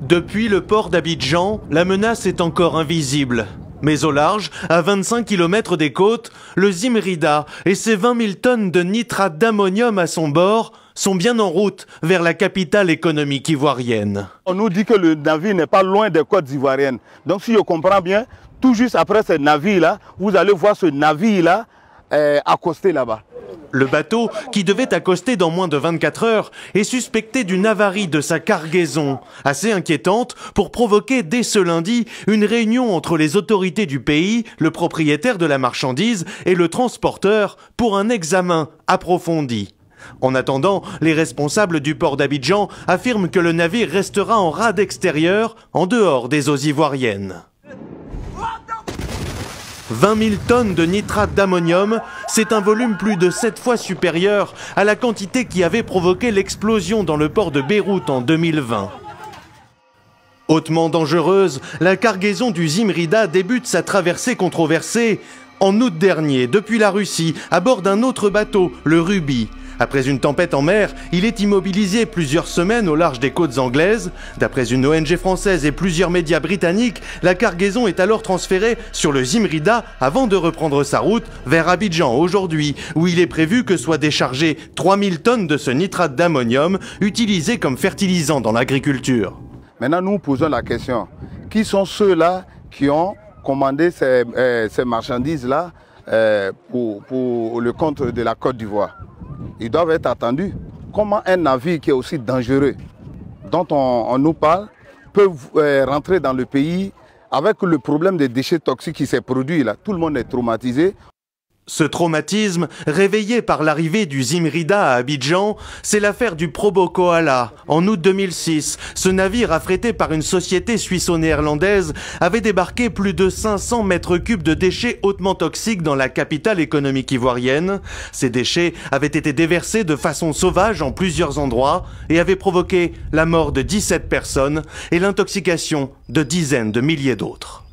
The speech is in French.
Depuis le port d'Abidjan, la menace est encore invisible. Mais au large, à 25 km des côtes, le Zimrida et ses 20 000 tonnes de nitrate d'ammonium à son bord sont bien en route vers la capitale économique ivoirienne. On nous dit que le navire n'est pas loin des côtes ivoiriennes. Donc si je comprends bien, tout juste après ce navire-là, vous allez voir ce navire-là accosté là-bas. Le bateau, qui devait accoster dans moins de 24 heures, est suspecté d'une avarie de sa cargaison, assez inquiétante pour provoquer dès ce lundi une réunion entre les autorités du pays, le propriétaire de la marchandise et le transporteur pour un examen approfondi. En attendant, les responsables du port d'Abidjan affirment que le navire restera en rade extérieure, en dehors des eaux ivoiriennes. 20 000 tonnes de nitrate d'ammonium, c'est un volume plus de 7 fois supérieur à la quantité qui avait provoqué l'explosion dans le port de Beyrouth en 2020. Hautement dangereuse, la cargaison du Zimrida débute sa traversée controversée en août dernier, depuis la Russie, à bord d'un autre bateau, le Ruby. Après une tempête en mer, il est immobilisé plusieurs semaines au large des côtes anglaises. D'après une ONG française et plusieurs médias britanniques, la cargaison est alors transférée sur le Zimrida avant de reprendre sa route vers Abidjan aujourd'hui, où il est prévu que soient déchargées 3000 tonnes de ce nitrate d'ammonium utilisé comme fertilisant dans l'agriculture. Maintenant, nous posons la question, qui sont ceux-là qui ont commandé ces marchandises-là pour le compte de la Côte d'Ivoire? Ils doivent être attendus. Comment un navire qui est aussi dangereux, dont on nous parle, peut rentrer dans le pays avec le problème des déchets toxiques qui s'est produit là? Tout le monde est traumatisé. Ce traumatisme, réveillé par l'arrivée du Zimrida à Abidjan, c'est l'affaire du Probo Koala. En août 2006, ce navire affrété par une société suisse-néerlandaise avait débarqué plus de 500 mètres cubes de déchets hautement toxiques dans la capitale économique ivoirienne. Ces déchets avaient été déversés de façon sauvage en plusieurs endroits et avaient provoqué la mort de 17 personnes et l'intoxication de dizaines de milliers d'autres.